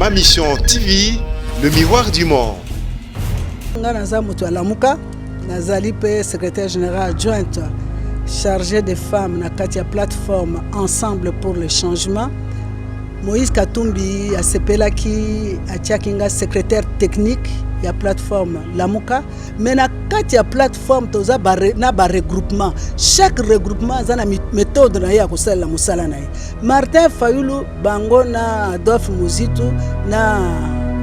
Ma Mission TV, le miroir du monde. Je Lamuka, secrétaire général adjointe chargé des femmes dans la plateforme Ensemble pour le changement. Moïse Katumbi a secrétaire technique de la plateforme Lamuka. Mais dans la plateforme, il y a un regroupement. Chaque regroupement a une méthode. Martin Fayoulou, Bango, Adolphe Mouzitou,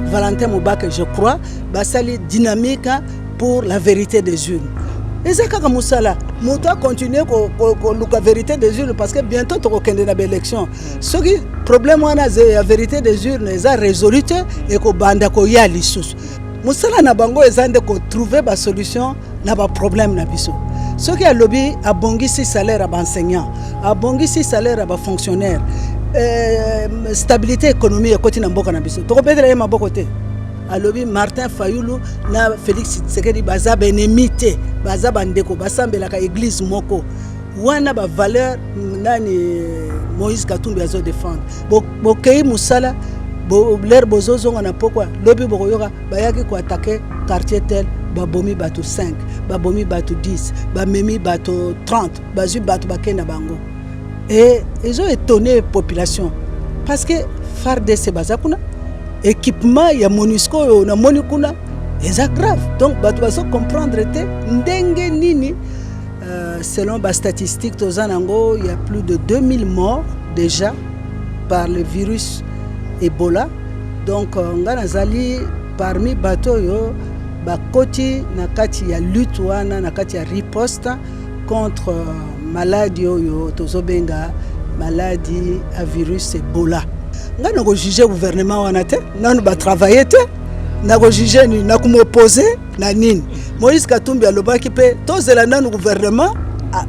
Valentin Moubake, je crois, basali dynamique pour la vérité des urnes. Et c'est comme Moussala, Mouta continue la vérité des urnes parce que bientôt tu vas avoir l'élection. Ce qui problème c'est la vérité des urnes, c'est résolu et que banda ko ya lissus. Moussala na bango ezande ko trouver ba solution na ba problème na biso. Ce qui a lobby a bongisi salaire à enseignants, a bongisi salaire à fonctionnaires. Stabilité économique et côté n'importe na biso. To ko bedre ma bokote. Alobi Martin Fayoulou na Félix Tshisekedi baza benemité baza bandeko basambela ka église moko wana ba valeur nani Moïse Katumbi azo défendre bokei musala bo l'air bozozo na pokwa lobi bokoyoka bayaki ko attaquer quartier tel babomi bato 5 babomi bato 10 bamemi bato 30 bazu bato bakena bango et ils ont étonné la population parce que FARDC bazakuna équipement ya MONUSCO na monikuna c'est grave donc bato baso comprendre te ndenge nini selon les statistiques tozanango il y a plus de 2000 morts déjà par le virus Ebola donc nganazali parmi bato yo bakoti na kati ya lutte wana na kati ya riposte contre maladie yo tozobenga maladie à virus Ebola. Nga nako juger gouvernement wana te nanu ba travailler te nako juger ni nako m'opposer na nini Moïse Katumbi alobaki pe tozela nanu gouvernement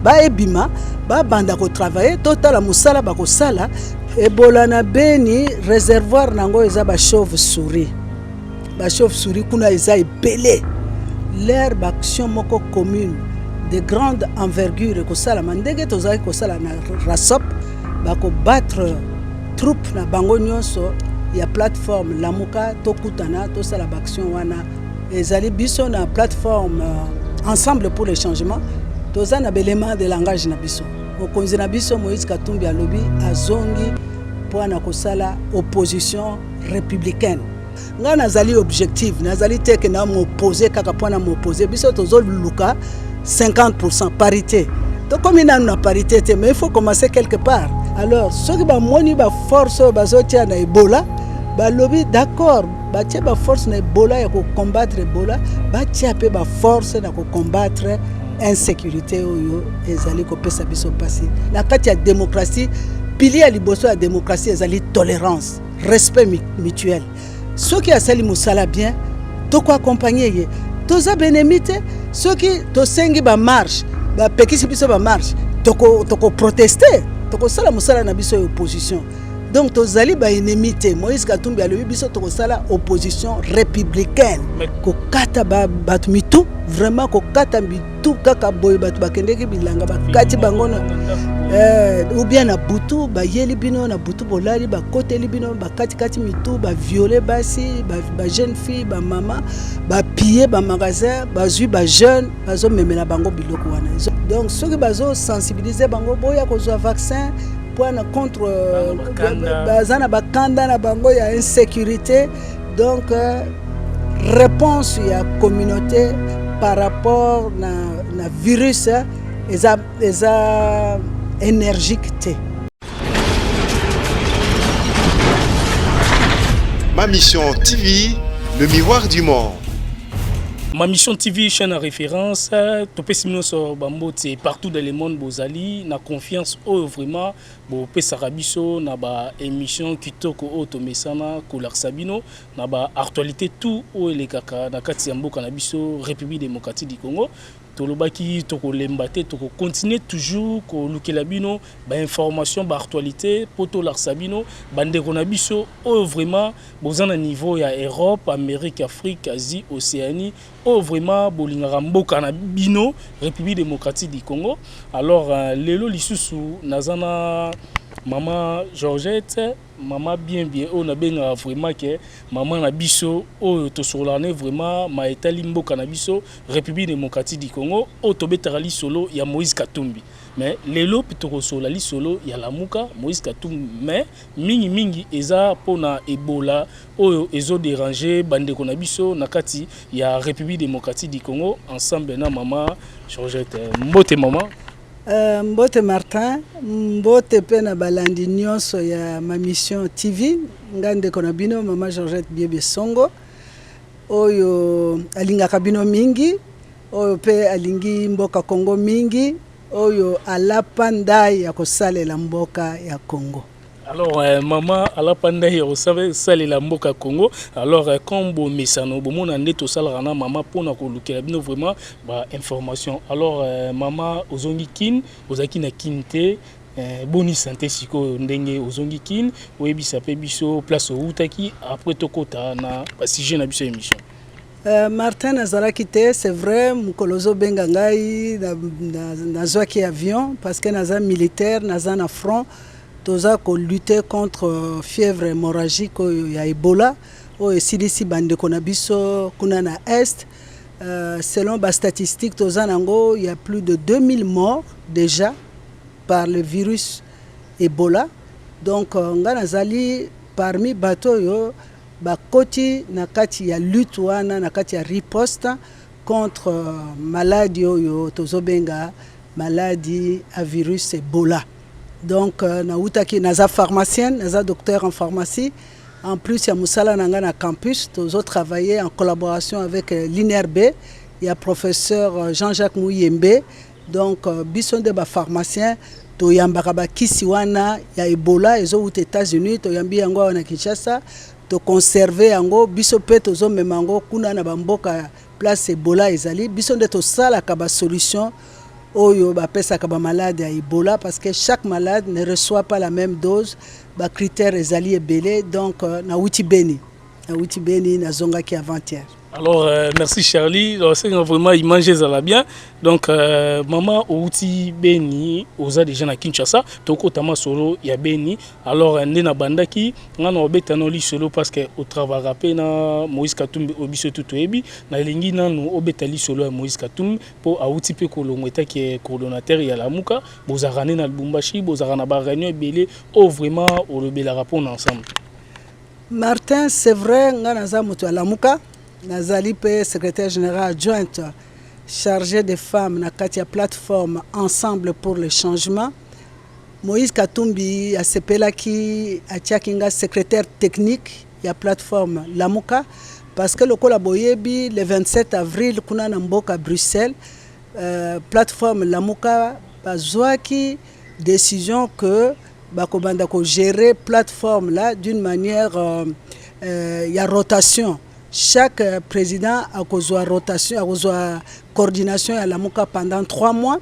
ba ebima ba banda ko travailler totala musala ba ko sala Ebola na beni réservoir nango eza ba chauve-souris kuna eza ebele leur action moko commune de grande envergure ko sala mandenge tozaki ko sala na rasop ba ko battre troupe na bango nyonso ya plateforme Lamuka tokutana tosala action wana ezali biso na plateforme Ensemble pour le changement tozana belément de langage na biso okonzi na biso Moïse Katumbi alobi azongi pona kosala opposition républicaine nga nazali objectif nazali teke na m'opposer kaka pona m'opposer biso tozoluka 50% parité donc comme il a parité mais il faut commencer quelque part. Alors, ceux qui ont ba force bazotia na Ebola, ba lobby d'accord, ba tia ba force na Ebola ya ko combattre Ebola, ba tia pe ba force na ko combattre insécurité oyo ezali ko pesa biso passer. Na kati ya démocratie, pilier ya liboso ya démocratie ezali tolérance, respect mutuel. Ceux qui asali musala bien, to ko accompagner ye. Toza benemite, ceux qui to sengi ba marche, ba pekisi biso ba marche, to ko protester. Tokosala musala na biso opposition donc tozali ba ennemi te Moïse Katumbi alobi biso tokosala opposition républicaine ko kata batu mitu vraiment ko kata mitu kaka boy batu bakendeki bilanga bakati bangono ou bien na butu ba yeli bino na butu bolali ba koteli bino ba kati mitu ba violer basi ba jeune fille ba mama ba piller ba magasin ba zui ba jeune bazo memela bango biloko wana donc ceux qui bazo sensibiliser bango boya ko zo vaccin contre bazana bakanda na bango ya insécurité donc réponse ya communauté par rapport na virus eza énergique te. Ma Mission TV, le miroir du monde. Ma Mission TV, chaîne à référence, partout dans le monde, bozali, na confiance vraiment, bo pesarabiso, na ba émission kitoko automesana, couleur sabino, na ba actualité tout ou les kaka, na katiambo kanabiso, République démocratique du Congo. Tolobaki toko lembate toko continuer toujours ko lukela bino ba information ba actualité poto larsabino bande konabiso o vraiment bozana niveau ya Europe, Amérique, Afrique, Asie, Océanie o vraiment bolingara mboka na bino République démocratique du Congo. Alors lelo lisusu nazana maman Georgette maman bien on a bien vraiment que maman na biso o to solane vraiment ma etali mboka na biso République démocratique du Congo o to betarali solo ya Moïse Katumbi mais lelo pitoko solali solo ya Lamuka Moïse Katumbi mais mingi eza pona Ebola o ezo déranger bande ko na biso na kati ya République démocratique du Congo ensemble na maman Georgette mbote maman Mbote Martin, mbote pe na balandi nyonso ya ma mission TV, ngande kona bino mama Georgette Biebe Songo, oyo alingaka bino mingi, oyo pe alingi mboka Congo mingi, oyo alapa ndai ya kosalela mboka ya Congo. Alors, maman, à la pandémie, vous savez, ça c'est la mboka Congo. Alors, quand vous messano, vous m'en êtes au salariat, maman, pour nous coloquer, nous vraiment, information. Alors, maman, aux ongikin, aux akina kinte, boni santé siko ndenge aux ongikin, ou ebisa pe biso place au utaki après tokota na sujet na biso émission. Martin nazalaki te, c'est vrai, mukolozo benga ngai nazwaki avion parce que naza militaire, naza na front. Toza ko lutter contre fièvre hémorragique ya Ebola o esilisi bandeko na biso kuna na est. Selon les statistiques toza nango il y a plus de 2000 morts déjà par le virus Ebola. Donc nga nazali parmi bato yo bakoti na kati ya lutte wana na kati ya riposte contre maladie yo tozobenga maladie à virus Ebola. Donc nautaki naza pharmacienne, naza docteur en pharmacie. En plus il y a Moussala nanga na campus, tozo travailler en collaboration avec l'INRB, il y a professeur Jean-Jacques Mouyembe. Donc bison de ba pharmacien to yambaka ba kisi wana ya Ebola ezo aux États-Unis, to yambi yango na Kinshasa, to conserver yango biso pe tozo memango kuna na bamboka place Ebola ezali, bison de to sala ka ba solution oyo bapesaka ba malade ya Ebola parce que chaque malade ne reçoit pas la même dose, ba critères ezali ebele. Donc na wuti beni na zonga ki avant-hier. Alors merci Charlie, c'est vraiment imagé ça là bien. Donc maman outi beni oza déjà na Kinshasa, toko tama solo ya beni. Alors ndena bandaki ngana obetano li solo parce que au travail rapé na Moïse Katumbi obiso tutoebi na lingi nanu obetali solo ya Moïse Katumbi pour outi pe kolongweta qui est coordonnateur ya Lamuka, bozarane na Lubumbashi, bozarana ba réunion belé o vraiment o le bela rapport ensemble. Martin, c'est vrai ngana za mutu ya Lamuka. Nazali pe secrétaire général adjointe chargé des femmes na katia plateforme Ensemble pour le changement. Moïse Katumbi a sepelaki atiakinga secrétaire technique ya plateforme Lamuka parce que le kolaboyebi le 27 avril kuna na mboka Bruxelles plateforme Lamuka bazwaki décision que bakobanda ko gérer plateforme là d'une manière ya rotation. Chaque président a besoin de rotation, a besoin de coordination à Lamuka pendant 3 mois.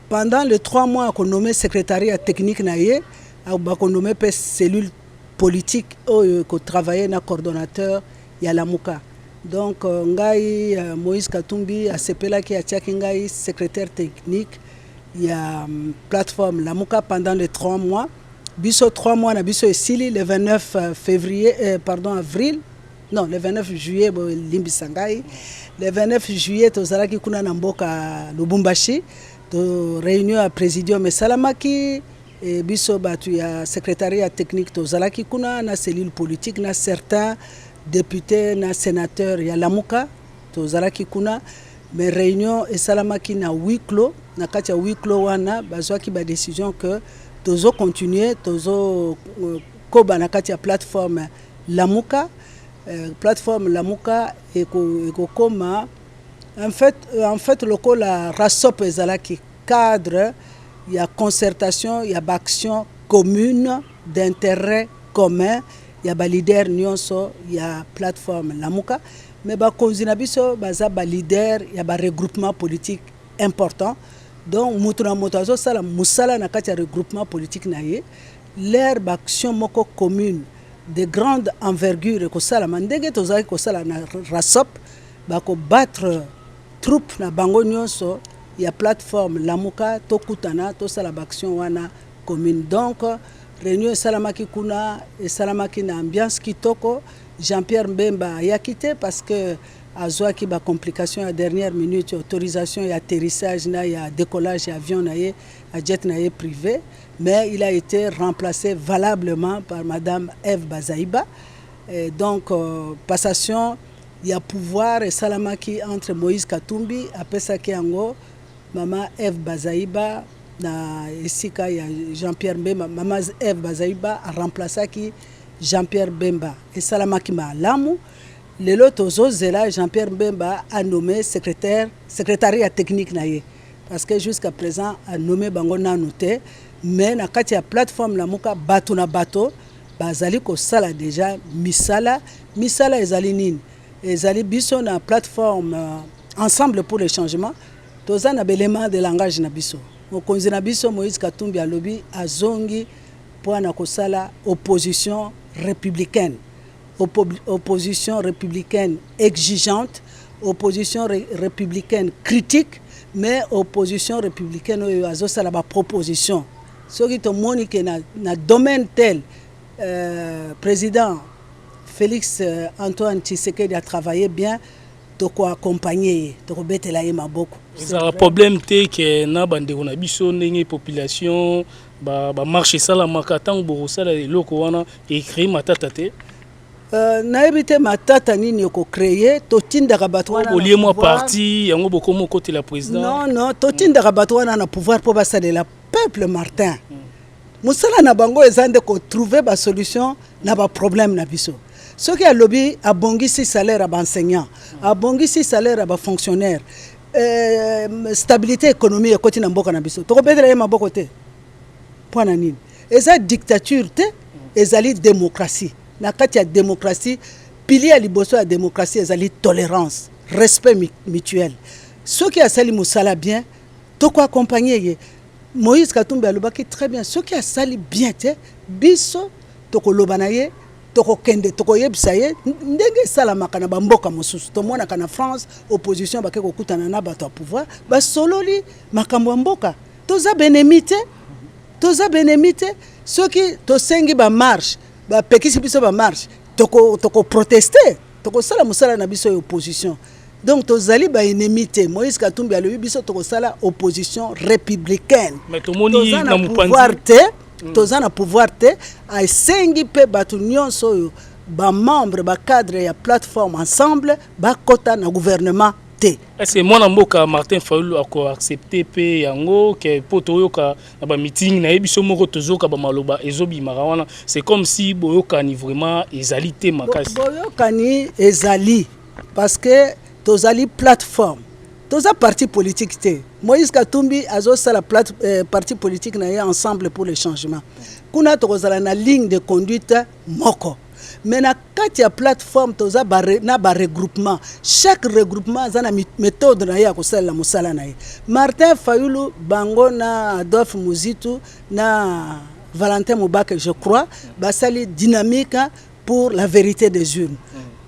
Pendant les 3 mois, on a nommé secrétariat technique, on a nommé cellule politique, on a travaillé na coordonnateur à Lamuka. Donc, Moïse Katumbi a sepela qui a tchakingai secrétaire technique, il y a plateforme Lamuka pendant les 3 mois. Biso 3 mois, na biso esili le 29 avril. Non, le 29 juillet, Limbi Sangai. Le 29 juillet, tozalaki kuna na mboka Lubumbashi, to réunion à présidium Salamaki et biso batu ya secrétariat technique tozalaki kuna na cellule politique na certains députés na sénateurs ya Lamuka tozalaki kuna mais réunion et Salamaki na huis clos na kati ya huis clos wana bazwaki ba décision que tozo continuer tozo koba na kati ya plateforme Lamuka. Plateforme Lamuka et Koma en fait le col la rasop ezalaki cadre il y a concertation il y a action commune d'intérêt commun il y a ba leader nyonso il y a plateforme Lamuka mais ba konzina biso baza ba leader il y a ba regroupement politique important donc mutuna motazo sala musala na kati ya regroupement politique na ye leur action moko commune de grande envergure ko sala mandenge tozaki ko sala na rasop bako battre troupe na bango nyonso ya plateforme Lamuka to kutana to sala action wana commune donc réunion esalamaki kuna esalamaki na ambiance kitoko. Jean-Pierre Mbemba a quitté parce que azwaki ba complication à dernière minute, autorisation et atterrissage na ya décollage avion na ye a jet na ye privé, mais il a été remplacé valablement par madame Eve Bazaïba. Et donc passation il y a pouvoir et salamaki entre Moïse Katumbi apesaki yango maman Eve Bazaïba na esika ya Jean-Pierre Mbemba. Maman Eve Bazaïba a remplacé Jean-Pierre Mbemba et salamaki malamu. Lelo tozozela Jean-Pierre Mbemba a nommé secrétariat technique naye parce que jusqu'à présent a nommé bango nanu te, mais na kati ya plateforme la muka bato na bato bazali ko sala déjà misala ezali nini ezali biso na plateforme ensemble pour le changement toza na belément de langage na biso mokonzi na biso Moïse Katumbi alobi azongi pour na kosala opposition républicaine. Opposition républicaine exigeante, opposition républicaine critique, mais opposition républicaine a la proposition. Ce qui est monique na domaine tel, président Félix Antoine Tshisekedi a travaillé bien, de quoi accompagner, de quoi mettre la beaucoup. C'est un problème que na bande on a biso n'engé population ba marché ça la makatang borosa la loko wana écrit matatate. Naebite matata nini yoko créer totindaka bato wana au lieu moi parti yango bokomo côté la président non totindaka bato wana na pouvoir pour basalela peuple Martin musala na bango ezande ko trouver ba solution na ba problème na biso soki a lobby abongisi salaire à ba enseignant abongisi salaire à ba fonctionnaire stabilité économique et côté na mboka na biso to bedela maboko te point nini eza dictature te ezali démocratie. Na kati ya démocratie, pilier à liboso ya démocratie, ezali tolérance, respect mutuel. Ceux qui a sali musala bien, to ko accompagner Moïse Katumbi alobaki très bien. Ceux qui a sali bien te, biso to ko lobana ye, to ko kende, to ko yebisa ye, ndenge sala makana ba mboka mosusu. To mona kana France, opposition ba ke ko kutana na bato pouvoir, ba sololi makambo mboka. Toza benemite, ceux qui to sengi ba marche. Ba pekisi biso ba marche toko protester toko sala musala na biso opposition donc tozali ba enemité Moïse Katumbi alobi biso toko sala opposition républicaine mais to moni na mupanzi toza na pouvoir te a sengi pe batu nyonso yo ba membre ba cadre ya plateforme ensemble ba kota na gouvernement te. Est-ce que moi mboka Martin Fayulu a accepté pe yango que poto ka na ba meeting na ebiso moko tozoka ba maloba ezobi marawana c'est comme si boyoka ni vraiment ezalité makasi boyoka ni ezali parce que tozali plateforme toza parti politique te Moïse Katumbi azo sala parti politique na ye ensemble pour le changement kuna tozala na ligne de conduite moko. Mais na kati ya plateforme toza na ba regroupement chaque regroupement a na méthode na ya kosala musala na ye. Martin Fayulu bango na Adolphe Muzitu na Valentin Mubake je crois basali dynamique pour la vérité des urnes.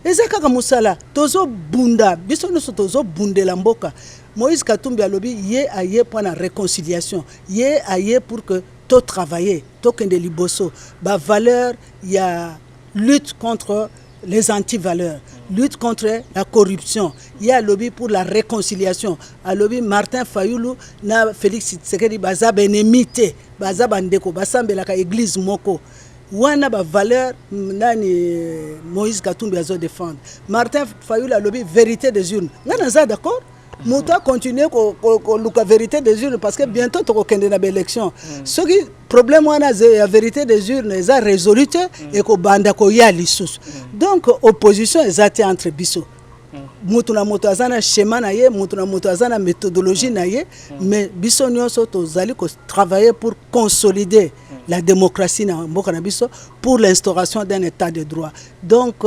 Ezaka ka musala tozo bunda biso no tozo bundela mboka. Moïse Katumbi alobi ye aye pour la réconciliation ye aye pour que to travailler to kende liboso ba valeur ya lutte contre les anti-valeurs, lutte contre la corruption. Il y a un lobby pour la réconciliation. Un lobby Martin Fayulu na Félix Tshisekedi baza benemite, baza bandeko, basambelaka église moko. Wana ba valeur nani Moïse Katumbi azo défendre. Martin Fayulu a lobby vérité des urnes. Ngana za d'accord? Mouta continuer la vérité des urnes parce que bientôt tu vas na élection. Ce qui problème wana la vérité des urnes est résolu et ko banda ko ya lisusu. Donc opposition est entre biso. Mutu na moto azana schéma na ye, mutu na moto azana méthodologie na ye, mais biso nyonso tozali ko travailler pour consolider la démocratie na mboka na biso pour l'instauration d'un état de droit. Donc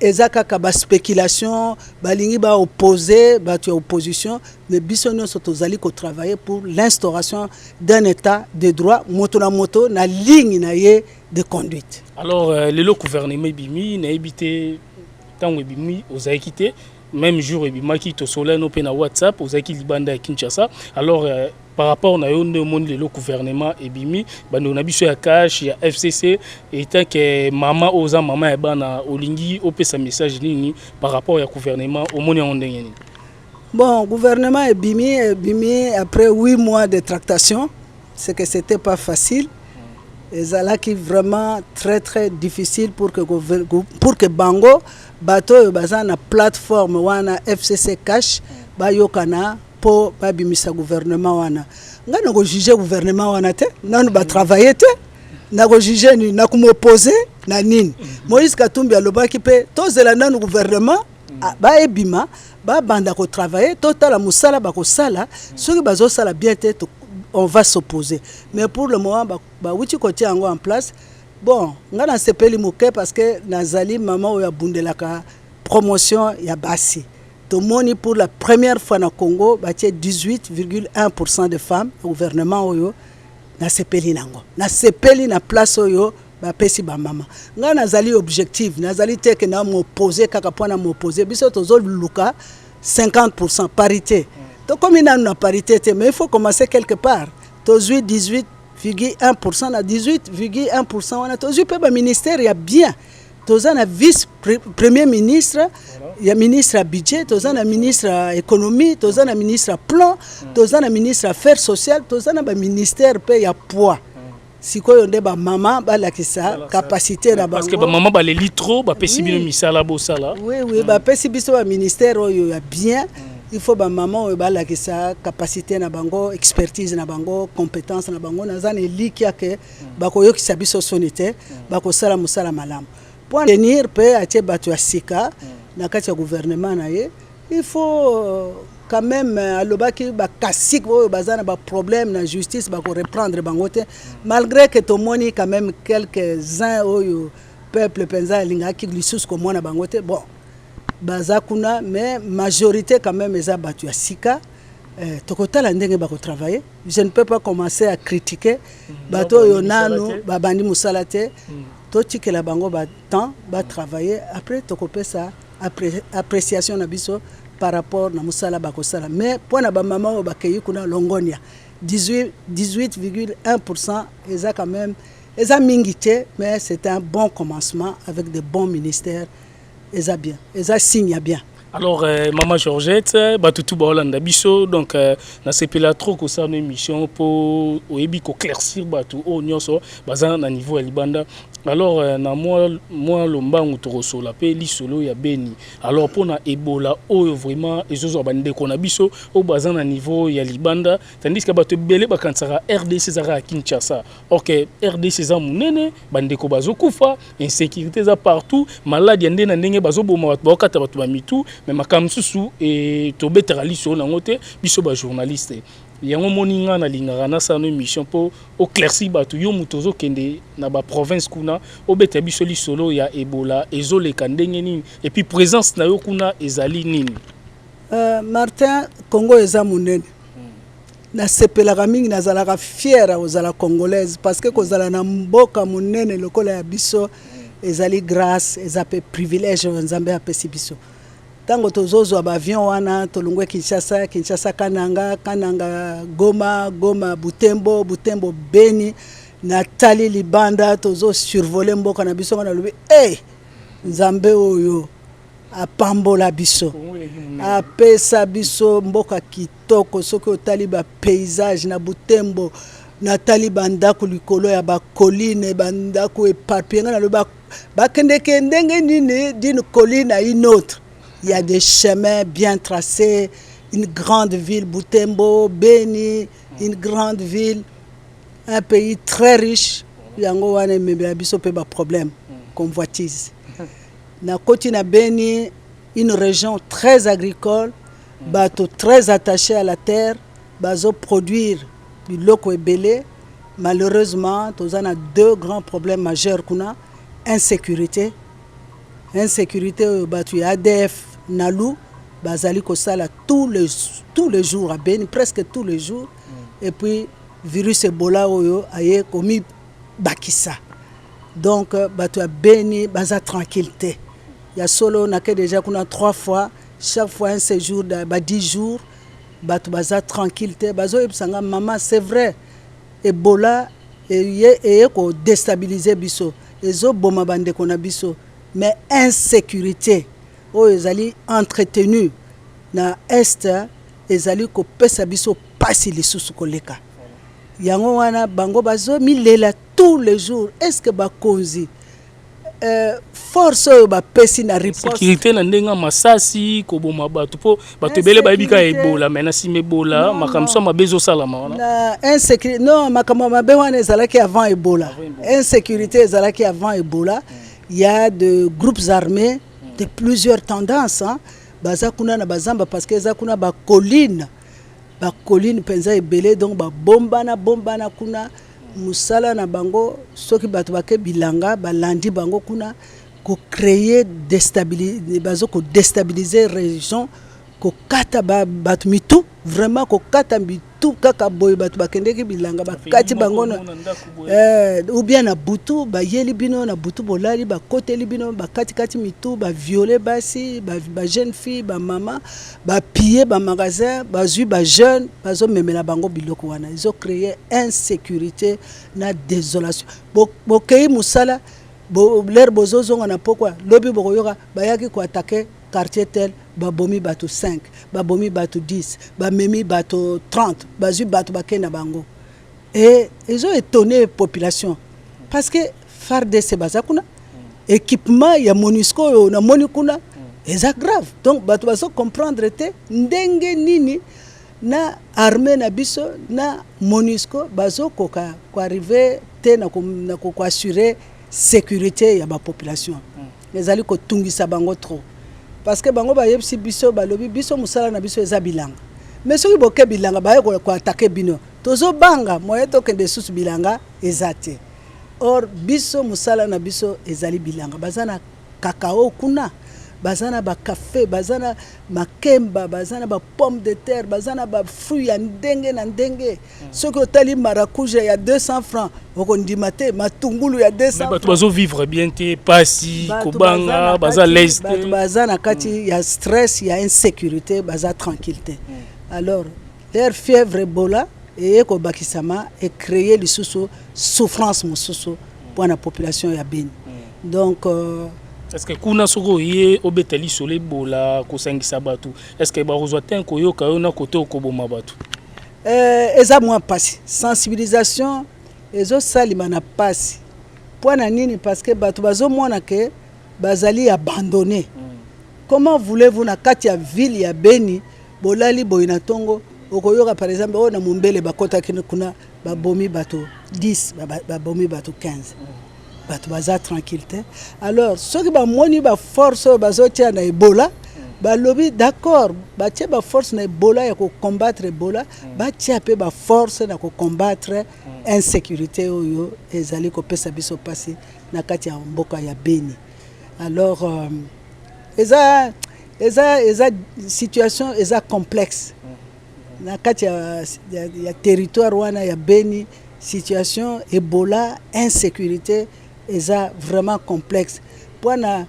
ezaka ka ba spéculation balingi ba opposé ba tu opposition mais biso nyonso tozali ko travailler pour l'instauration d'un état de droit moto na ligne na ye de conduite. Alors le gouvernement bimi na ebité tango bimi ozaikité même jour bimaki to soleno pe na WhatsApp ozaiki libanda ya Kinshasa. Alors par rapport na yo nde monde le gouvernement ebimi bando na biso ya cash ya FCC et tant que maman oza maman ya bana olingi opesa message nini par rapport ya gouvernement au monde ya ndenge nini. Bon, gouvernement ebimi après 8 mois de tractation, c'est que c'était pas facile. Et ça là qui vraiment très difficile pour que bango bato baza na plateforme wana FCC cash ba yokana po ba bimisa gouvernement wana. Nga na ko juger gouvernement wana te, nanu ba travailler te. Na ko juger ni na ko m'opposer na nini. Moïse Katumbi alobaki pe tozela nanu gouvernement ba ebima ba banda ko travailler total musala ba ko sala ceux qui bazo sala bien tête on va s'opposer mais pour le moment ba wuti côté yango en place bon nga na sepeli muke parce que nazali maman oya bundelaka promotion ya basi to moni pour la première fois na Congo ba 18,1% de femmes au gouvernement oyo na sepeli nango na sepeli na place oyo ba pesi ba mama nga nazali objectif nazali te que na m'opposer kaka pona m'opposer biso tozo luka 50% parité to comme il na parité mais il faut commencer quelque part tozo 18,1% na 18,1% on a tozo pe ba ministère ya bien tozo na vice premier ministre ya ministre à budget tozo na ministre à économie tozo na ministre à plan tozo na ministre affaires sociales tozo na ba ministère pe ya poids sikoyo nde ba mama ba lakisa capacité na bango parce que ba mama ba les litro ba pesi bino misala bo sala oui ba pesi biso ba ministère oyo ya bien il faut ba mama oyo ba lakisa capacité na bango expertise na bango compétence na bango na zane likia ke ba koyokisa biso sonité ba ko sala musala malamu pour tenir pe atie batu ya sika na kati ya gouvernement na ye il faut quand même alobaki ba kasik oyo bazana ba problème na justice ba ko reprendre bangote malgré que to moni quand même quelques-uns oyo peuple penza lingaki lisusu ko mona bangote bon bazakuna mais majorité quand même eza batu ya sika tokotala ndenge ba ko travailler je ne peux pas commencer à critiquer bato oyo nanu ba bandi musala te to tikela bango ba temps ba travailler après tokopesa appréciation na biso par rapport na musala bakosala mais pour na ba mama o bakeyi kuna longonia 18,1% eza quand même eza mingité mais c'est un bon commencement avec de bons ministères eza bien eza signe bien. Alors maman Georgette batutu ba Hollande biso donc na sepela trop ko sa émission pour oyebi ko claircir batu o nyonso bazana na niveau ya libanda. Alors na moi lombangu torosola pe lisolo ya Beni. Alors pona Ebola o vraiment ezozo bande ko na biso o bazana na niveau ya libanda tandis que batu belé bakansara RDC zara Kinshasa. OK, RDC za munene bande ko bazokufa, insécurité za partout, maladie ndé na ndenge bazoboma batu bakata batu ba mitu mais makamsusu et tobetera lisolo na ngote biso ba journaliste. Yango moninga na lingara na sa no émission pour éclaircir batu yo mutozo kende na ba province kuna obeta biso li solo ya Ebola ezoleka ndenge nini et puis présence na yo kuna ezali nini. Martin Congo eza munene na sepelaka mingi nazalaka fière ozala congolaise parce que kozala na mboka munene lokola ya biso ezali grâce ezape privilège nzambe apesi biso. Tango tozozo ba avion wana tolungwe Kinshasa Kananga Goma Butembo Beni na tali libanda tozo survoler mboka na biso na lobi nzambe oyo apambola biso apesa biso mboka kitoko soki otali ba paysage na Butembo na tali bandako likolo ya ba colline bandako éparpillé na lobi bakendeke ndenge nini d'une colline à une autre. Il y a des chemins bien tracés, une grande ville, Butembo, Beni, une grande ville, un pays très riche. Il y a un problème, convoitise. Na côté na Beni, une région très agricole, bateau très attaché à la terre, bazo produire du loco et belé. Malheureusement, on a deux grands problèmes majeurs insécurité. Insécurité, batu ADF. Nalu bazali kosala tous les jours à Beni presque tous les jours et puis virus Ebola oyo aye komi bakisa donc batu à Beni baza tranquillité ya solo na que déjà kuna 3 fois chaque fois un séjour de 10 jours bato baza tranquillité bazo ebsanga maman c'est vrai Ebola eye ko déstabiliser biso ezo boma bande kona biso mais insécurité o ezali entretenu na est ezali ko pesa biso pasi lisusu koleka yango wana bango bazo milela tous les jours est-ce que bakonzi force ba pesi na riposte sécurité na ndenga masasi ko boma bato po bato ebele bayebika Ebola mais na sime Ebola makamso mabezo salama wana na insécurité non makamo mabe wana ezalaki avant Ebola insécurité ezalaki avant Ebola il y a de groupes armés de plusieurs tendances hein baza kuna na bazamba parce que za kuna ba colline penza ebele donc ba bomba na kuna musala na bango soki bato bake bilanga balandi bango kuna ko créer déstabiliser région ko kata bato mitu vraiment ko kata mitu kaka boy bato bakendeki bilanga bakati bango ou bien na butu ba yeli bino na butu bolali ba koteli bino bakati mitu ba violer basi ba jeune fille ba maman ba piller ba magasin ba zui ba jeune bazo memela bango biloko wana ils ont créé insécurité na désolation bokei musala l'air bozozonga na pokwa lobi bokoyoka bayaki ko attaquer quartier tel babomi bato 5 babomi bato 10 bamemi bato 30 bazui bato bakena bango et ils ont étonné population parce que FARDC bazakuna équipement ya MONUSCO na moni kuna eza grave donc bato baso comprendre te ndenge nini na armée na biso na MONUSCO bazo koka ko arriver te na ko assurer sécurité ya ba population ezali ko tungisa bango trop parce que bango ba yebisi biso balobi biso musala na biso eza bilanga mais soki boke bilanga ba ko attaquer bino tozo banga moye to kende susu bilanga ezate or biso musala na biso ezali bilanga bazana cacao kuna bazana ba café bazana makemba bazana ba pomme de terre bazana ba fruits ya ndenge na ndenge soki otali maracuja ya 200 francs okondimate matungulu ya 200 francs bato bazo vivre bien te pasi kobanga baza leste bato bazana kati ya stress ya insécurité baza tranquillité alors leur fièvre Ebola et ko bakisama et créer lisusu souffrance mosusu pour la population ya Beni donc est-ce que kuna soko ye obeteli soleil bola ko sangisa bato est-ce que ba rozwatin ko yoka yo na kote okoboma bato eza moins passé sensibilisation ezo salima na pasi pona nini parce que bato bazo mona ke bazali abandonné comment voulez-vous na kati ya ville ya Beni bolali boyina tongo okoyoka par exemple on na mumbele bakota kuna babomi bato 10 babomi bato 15 bato baza tranquillité alors ceux qui ba moni ba force bazo tia na Ebola ba lobby d'accord ba tia ba force na Ebola ya ko combattre Ebola ba tia pe ba force na ko combattre insécurité oyo ezali ko pesa biso passer na kati ya mboka ya Beni alors eza situation eza complexe na kati ya territoire wana ya Beni situation Ebola insécurité eza vraiment complexe pona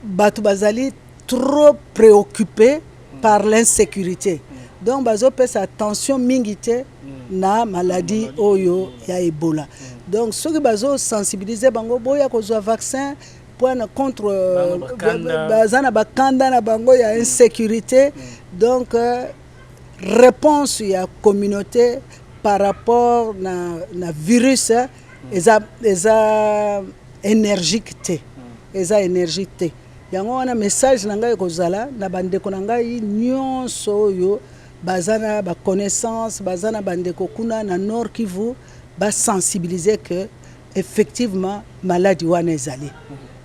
bato bazali trop préoccupé par l'insécurité donc bazo pesa attention mingite na maladie oyo ya Ebola donc soki bazo sensibiliser bango boya kozwa vaccin pona contre bazana bakanda na bango ya insécurité donc réponse ya communauté par rapport na virus eza énergique te eza énergique te yango wana message na ngai kozala na bandeko na ngai nyonso oyo bazana ba connaissance bazana bandeko kuna na Nord Kivu ba sensibiliser que effectivement maladie wana ezali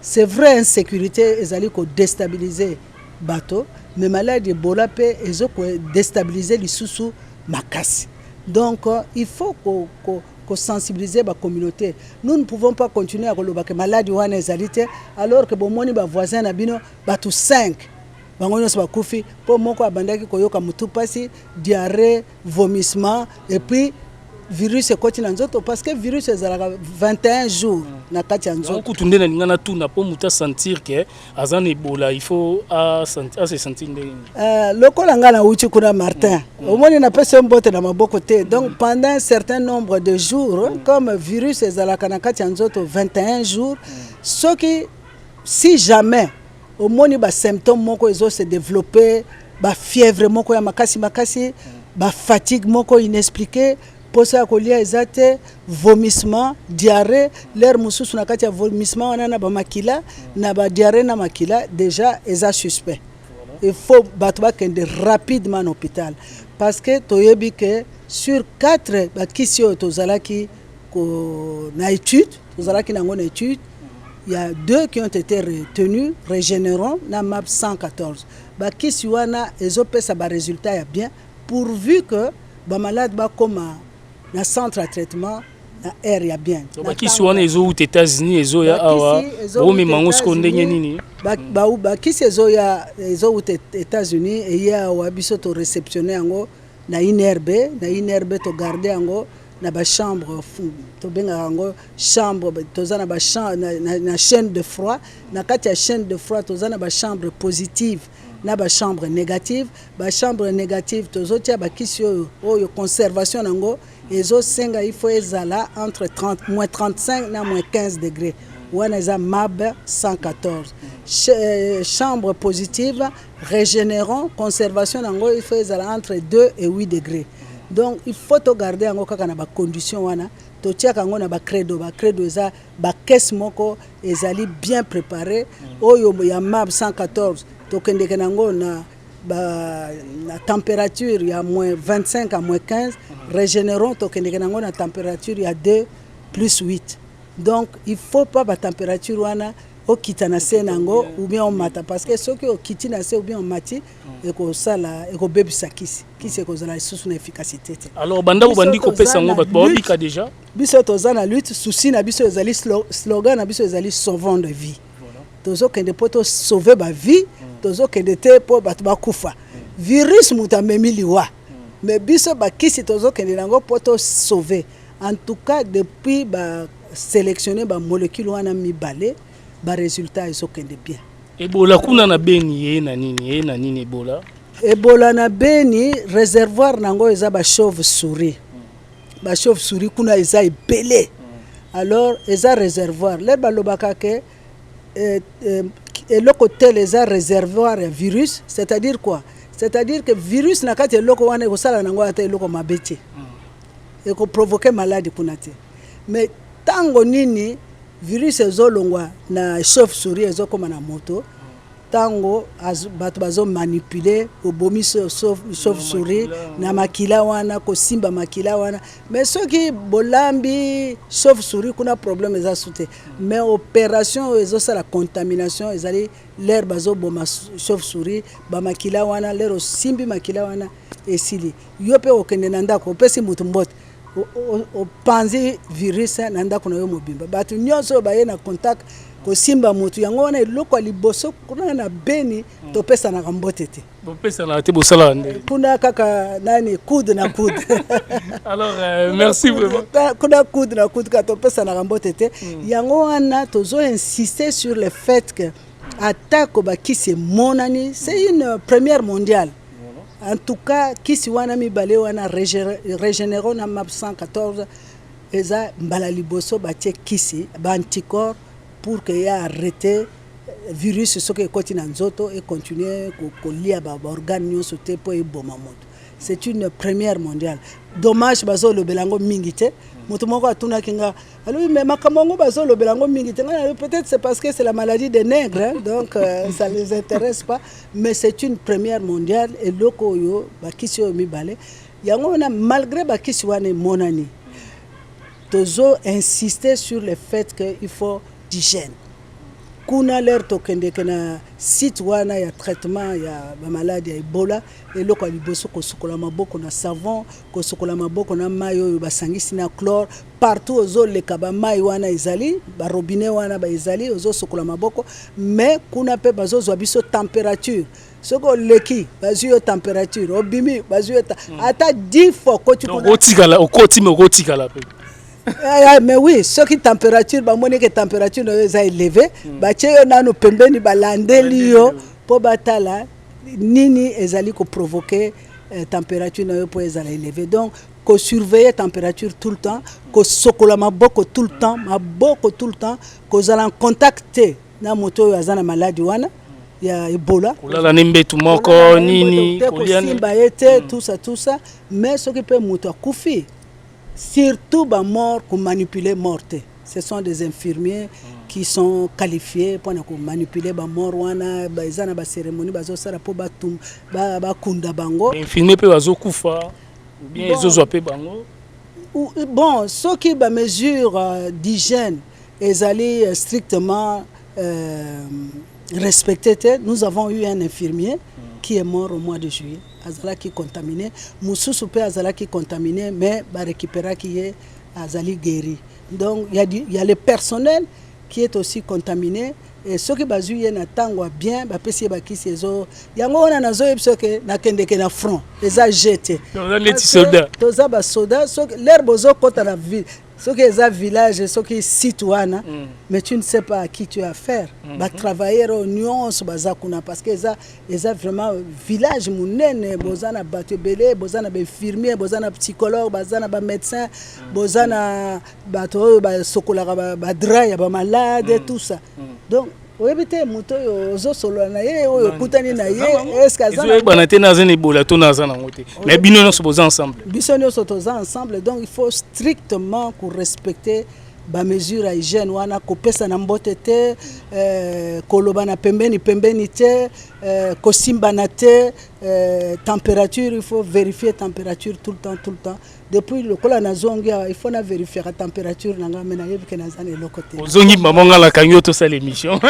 c'est vrai insécurité ezali ko déstabiliser bato mais maladie Ebola pe ezo ko déstabiliser lisusu makasi donc il faut ko sensibiliser la communauté. Nous ne pouvons pas continuer à dire que maladie wana ezalité alors que bomoni ba voisin na bino batu 5 bango so bakufi po moko abandaki koyoka mutu pasi diarrhée vomissement et puis virus est continent nzoto parce que virus ezalaka 21 jours na kati ya nzoto. Kutunde na lingana tout na po muta sentir que azan Ebola il faut à se sentir lokola nga na uchi kuna Martin. Omoni na pesa mbote na maboko te. Donc pendant un certain nombre de jours comme virus ezalaka na kati ya nzoto 21 jours si jamais omoni ba symptômes moko ezo se développer ba fièvre moko ya makasi ba fatigue moko inexpliquée posa ya kolia ezate vomissement diarrhée l'air mususu na kati ya vomissement wana na ba makila na ba diarrhée na makila déjà eza suspect. Il faut battre rapidement à l'hôpital parce que toyebi que sur 4 bakisi oyo tozalaki na étude tozalaki nango na étude. Il y a 2 qui ont été retenus, régénérants, na MAP 114. Bakisi wana ezopesa ba résultat ya bien pourvu que ba malade ba koma na centre à traitement na air ya bien. Bakisi wana ezo aux États-Unis ezo ya awa o mi mangos kondenye nini? Bakisi ezo ya ezo aux États-Unis et ya wa biso to réceptionner yango na INRB to garder yango na ba chambre to benga yango chambre tozana ba na chaîne de froid na kati ya chaîne de froid tozana ba chambre positive na ba chambre négative tozotia ba kisi oyo conservation nango ezo senga il faut ezala entre moins 35 na moins 15 degrés wana eza MAB 114 chambre positive régénérant conservation nango il faut ezala entre 2 et 8 degrés. Donc il faut to garder yango kaka na ba condition wana to tiaka yango na ba credo eza ba caisse moko ezali bien préparé oyo ya MAB 114 to kendeke nango na température ya moins 25 à moins 15 régénérant to kendeke nango na température ya 2 plus 8. Donc il faut pas ba température wana au kitana senango ou bien on mata parce que ceux qui au kitina se ou bien on mati et ko sala et ko bebisa kisi ko zala sous na efficacité. Alors banda ko bandi ko pesa ngo bat ba bika déjà biso tozana lutte souci na biso ezali slogan na biso ezali sauvons de vie. Tozo kende poto sauver ba vie tozo kende te po bat ba kufa virus mutamemi liwa mais biso ba kisi tozo kende nango poto sauver en tout cas depuis ba sélectionner ba molécule wana mibale ba résultat ils sont bien. Ebola kuna na beni na nini Ebola? Ebola na beni réservoir nango eza ba chauve-souris. Ba chauve-souris kuna eza ebele. Alors eza réservoir le balobaka ke le côté les réservoir ya virus, c'est-à-dire quoi? C'est-à-dire que virus na kati eloko wana ko sala nango ata eloko mabeti. Et ko provoquer maladie kuna te. Mais tango nini virus ezolongwa na chauve-souris ezokoma na moto tango bato bazo manipuler obomiso chauve-souris na makila wana ko simba makila wana mais soki bolambi chauve-souris kuna problème eza sute mais opération ezosala contamination ezali l'air bazo boma chauve-souris ba makila wana lero simbi makila wana esili yope okende na ndako opesi mutu mbote o panzi virus na ndako na yo mobimba batu nyonso baye na contact ko simba mutu yango wana eloko liboso kuna na beni to pesa na kambote te bo pesa na te bo sala nde kuna kaka nani coude na coude. Alors merci vraiment kuna coude na coude ka to pesa na kambote te yango wana tozo insister sur le fait que attaque ba kisi monani c'est une première mondiale. En tout cas, kisi wana mibale wana régénérant na MAP 114 eza mbala liboso batie kisi ba anticorps pour que ya arrêter virus ce que continue na nzoto et continuer ko lia ba organe nyonso te po eboma moto. C'est une première mondiale. Dommage bazo le belango mingite moto moko atuna kinga alors mais makamongo bazo le belango mingite peut-être c'est parce que c'est la maladie des nègres hein, donc ça les intéresse pas mais c'est une première mondiale et loko yo bakisi yo mibale yango na malgré bakisi wane monani tozo insister sur le fait que il faut d'hygiène kuna l'air tokende na site wana ya traitement ya ba maladie ya Ebola eloko liboso ko sukola maboko na savon ko sukola maboko na mayo basangisi na chlore partout ozo leka ba mai wana ezali ba robinet wana ba ezali ozo sukola maboko mais kuna pe bazo zwa biso température soko leki bazo température obimi bazo ata 10 fois ko tu otikala okoti me otikala pe Mais oui, ce qui température, que température est élevée, nano pembeni balandeli yo po batala nini ezali ko provoquer température na yo po ezala élevée. Donc ko surveiller température tout le temps, ko sokola maboko tout le temps, ko zala en contact na moto yo azana maladie wana ya Ebola. Kolala nembetu moko nini kolimba tout ça, mais ce qui peut moto akufi. Surtout les morts pour manipuler morte. Ce sont des infirmiers qui sont qualifiés pour manipuler les morts. Ils ont une cérémonie, ils ont kunda bango. Les infirmiers peuvent avoir kufa ou bien ils ont zoapé bango. Bon, ceux qui ont mesures d'hygiène, ils allaient strictement respecter. Nous avons eu un infirmier qui est mort au mois de juillet. Azala qui contaminé, Moussou pe Azala qui contaminé, mais ba récupéra qui est Azali guéri. Donc il y a le personnel qui est aussi contaminé et ceux qui bazu yena tangwa bien ba pesi ba kisi ezo yango wana nazo yebso ke na kende ke na front les a jeté. Les soldats. Toza ba soldats, l'herbe ozo kota na ville. Ce qui est un village, ce qui est citoyen, mais tu ne sais pas à qui tu as affaire. Va travailler au nuance parce que ça vraiment village mounene, bozana batebele, bozana infirmier, bozana psychologue, bozana médecin, bozana bato sokola ba dra ba malade tout ça. Donc oebite moto ozo solo na ye oyo kutani na ye est-ce que ça na tena za Ebola to na za na ngote mais bino no soboza ensemble ensemble donc il faut strictement respecter ba mesure hygiène wana ko pesa na mbote te koloba na pembeni te ko simba na te température il faut vérifier température tout le temps depuis le kola na zongia il faut na vérifier la température na ngame na yebike na zane le côté zongi maman la kanyo to ça l'émission.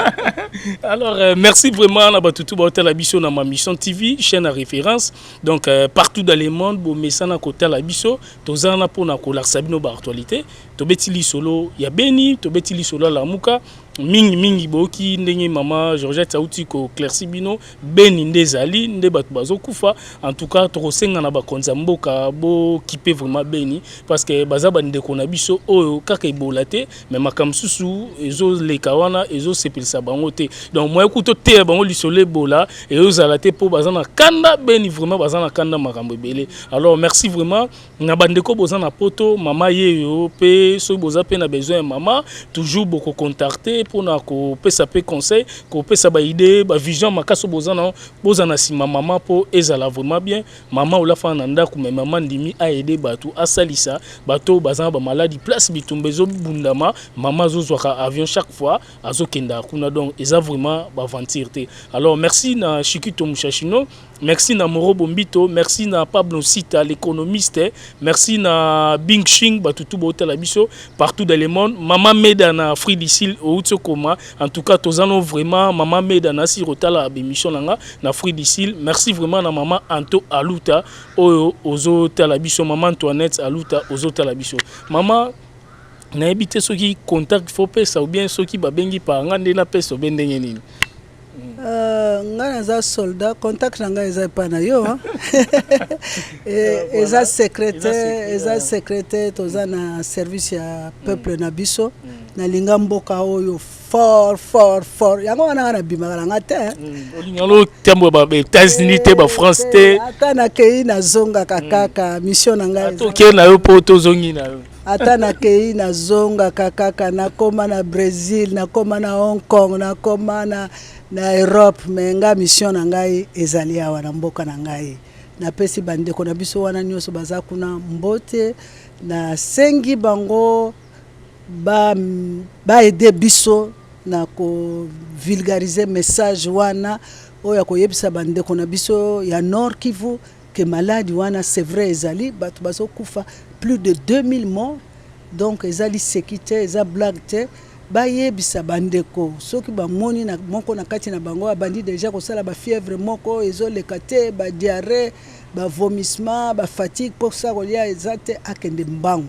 Alors merci vraiment na batutu ba hotel Abisso na ma mission TV chaîne à référence donc partout dans le monde bo mesana ko hotel Abisso tozana pona ko larsabino ba actualité to betili solo ya beni to betili solo la muka mingi boki ndenge mama Georgette Auti ko Clercy bino beni ndezali nde batu bazo kufa en tout cas to senga na ba konza mboka bo kipe vraiment beni parce que baza bande ko na biso oyo kaka ibolate mais makamsusu ezo lekawana ezo sepelisa bango te donc moi ekuto te bango lisole bola et ozala te po baza na kanda beni vraiment baza na kanda makambo belé. Alors merci vraiment na bande ko boza na poto mama yeyo pe so boza pe na besoin mama toujours beaucoup contacter pour na ko pesa pe conseil ko pesa ba idée ba vision makaso boza na sima mama po ezala vraiment bien mama ola fa na ndako mais mama ndimi a aider batu asalisa bato bazana ba maladie place bitumbezo bundama mama zozwaka avion chaque fois azokenda kuna donc eza vraiment ba ventirté. Alors merci na Chikito Mushashino, merci na Moro Bombito, merci na Pablo Sita l'économiste, merci na Bing Shing batutu ba hotel Abisso partout dans le monde. Maman Meda na Fridisil au Utsokoma en tout cas tozano vraiment maman Meda na si rotala émission nanga na Fridisil. Merci vraiment na maman Anto Aluta ozo Talabiso maman Antoinette Aluta ozo Talabiso maman na ebité ceux qui contact faut pesa ou bien ceux qui babengi par ngande na pesa bendenge nini ngana za soldat contact nanga eza pa na yo eza secrétaire toza na service ya peuple na biso na linga mboka oyo fort yango wana na bimaka nga te olingalo tembo ba États-Unis te ba France te ata na kei na zonga kaka mission nanga to na yo po to zongi na yo ata na kei na zonga kaka na koma na Brésil na koma na Hong Kong na koma na Europe menga mission na ngai ezali awa na mboka na ngai na pesi bandeko na biso wana nyonso baza kuna mbote na sengi bango ba aider biso na ko vulgariser message wana oya ko yebisa bandeko na biso ya Nord Kivu que maladie wana c'est vrai ezali batu bazo kufa plus de 2000 morts donc ezali sécurité eza blague te ba yebisa bandeko soki ba moni na moko na kati na bango abandi déjà ko sala ba fièvre moko ezoleka te ba diarrhée ba vomissement ba fatigue pour ça kolia ezate akende mbango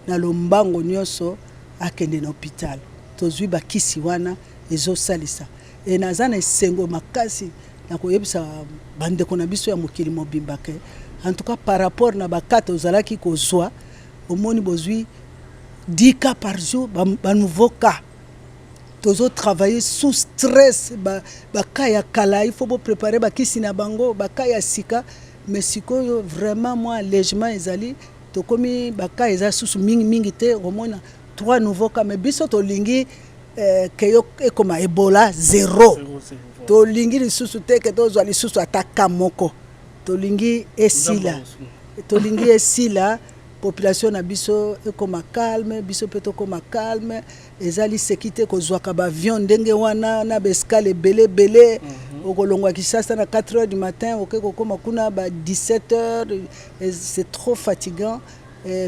na lombango nyonso akende na hôpital tozwi ba kisi wana ezosalisa e nazana esengo makasi na koyebisa bandeko na biso ya mokili mobimba ke en tout cas par rapport na bakata ozalaki kozwa omoni bozwi 10 cas par jour, un nouveau cas. Toujours travailler sous stress, cas ya kala, il faut préparer kisi na bango, cas ya sika, mais sikoyo vraiment moi allègement ezali, to komi cas eza sous mingi te, au moins 3 nouveaux cas, mais biso to lingi keyo comme Ebola 0. To lingi lisusu te ke to zo lisusu ataka moko. To lingi esila. To lingi esila. Population na biso ekoma calme, biso peto koma calme, ezali sécurité ko zwaka ba avion ndenge wana na beskale belé okolongwa Kinshasa na 4h du matin, okeko koma kuna ba 17h, c'est trop fatigant.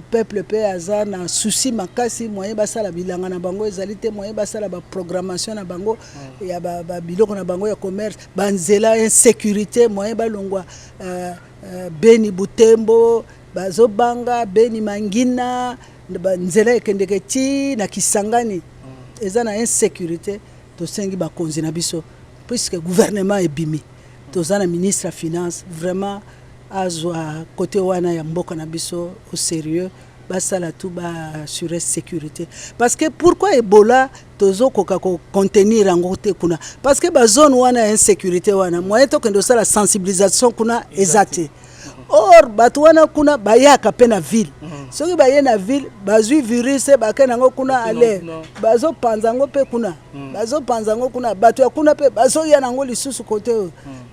Peuple pe aza na souci makasi moyen basala bilanga na bango ezali te moyen basala ba programmation na bango ya ba biloko na bango ya commerce banzela insécurité moyen balongwa Beni Butembo bazo banga Beni Mangina nzela ekendeke ti na Kisangani eza na insécurité to sengi ba konzi na biso puisque gouvernement ebimi to zana ministre ya finance vraiment azwa côté wana ya mboka na biso au sérieux basala tout ba sur sécurité parce que pourquoi Ebola tozo koka ko contenir yango te kuna parce que ba zone wana insécurité wana moyen to kendo sala sensibilisation kuna ezate. Or batu wana kuna bayaka pe na ville soki baye na ville bazui virus bake nango kuna ale bazo panzango pe kuna bazo panzango kuna batu ya kuna pe bazo ya nango lisusu côté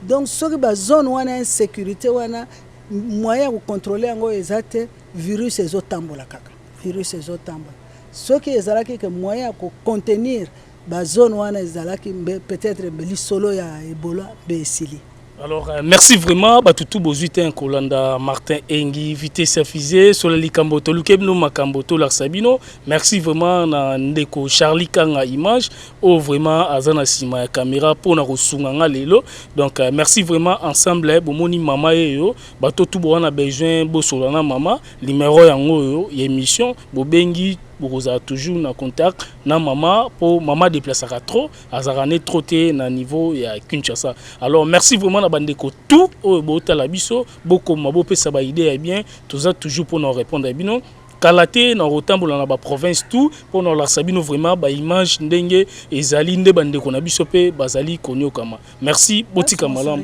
donc soki ba zone wana insécurité wana moyen ko contrôler yango ezate virus ezotambola kaka virus ezotambola soki ezalaki ke moyen ko contenir ba zone wana ezalaki peut-être lisolo ya Ebola be esili. Alors, merci vraiment. Batutu Bozuite en Kolanda, Martin Engi, Vitesse Afizé, Solali Kamboto, Lukebno Makamboto, Larsabino. Merci vraiment à Ndeko Charlie Kanga Image, ou vraiment à Zana Sima Caméra pour na Rosunganga Lelo. Donc, merci vraiment ensemble. Bomoni Mama Yo, Batutu Boana besoin, Bosolana Mama, numéro Yango, émission, Bobengi. Vous avez toujours en contact na maman pour maman déplacer trop azarane troté na niveau ya Kinshasa. Alors merci vraiment na bandeko tout au bota la biso beaucoup mabo pesa ba idée bien tous a toujours pour nous répondre bino kalaté na rotambola na ba province tout pour nous la sabino vraiment ba image ndenge ezali nde bandeko na biso pe bazali konyo kama. Merci botika malam.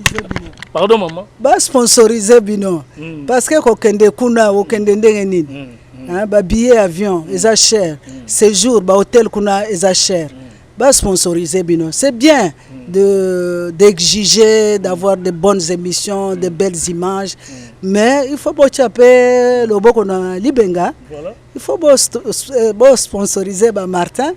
Pardon maman. Ba sponsoriser bino parce que kokende kuna okende ndenge nini. Ba billet avion eza cher séjour ba hôtel kuna eza cher ba sponsoriser bino c'est bien d'exiger d'avoir de bonnes émissions de belles images mais il faut bochaper loboko na libenga il faut sponsoriser ba Martin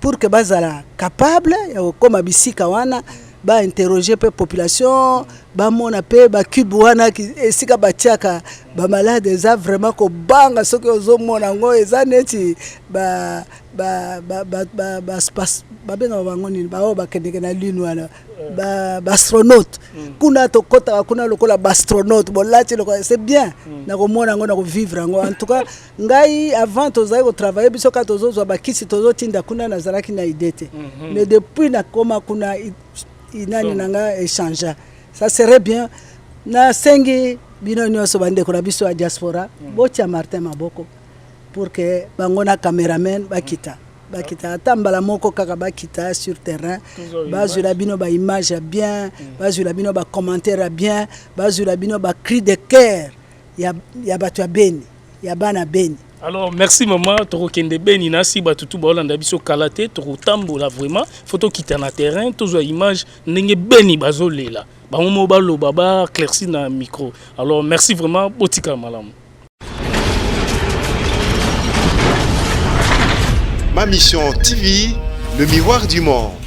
pour que bazala capable comme bisika wana ba interroger pe population ba mona pe ba cube wana esika batiaka ba malade eza vraiment ko banga soki ozo mona ngo eza neti ba benga bango nini ba o ba kendeke na lune wana ba astronaute kuna to kota kuna lokola ba astronaute bolati lokola c'est bien na ko mona ngo na ko vivre ngo en tout cas ngai avant tozai ko travailler biso ka tozo zo ba kisi tozo tinda kuna na zalaki na idée mais depuis na koma kuna inani nanga échanger ça serait bien na sengi bino nyonso bande ko biso a diaspora bocha Martin Maboko pour que bangona cameraman bakita atambala moko kaka bakita sur terrain bazula bino ba image bien bazula bino ba commentaire bien bazula bino ba cri de cœur ya batu ya Beni ya bana Beni. Alors merci maman, toko kende Beni nasi batutu ba Holanda biso kalaté toko tambola vraiment photo kita na terrain toujours image ndenge Beni bazolela ba momo balo baba clairci na micro. Alors merci vraiment botika malam. Ma mission TV, le miroir du monde.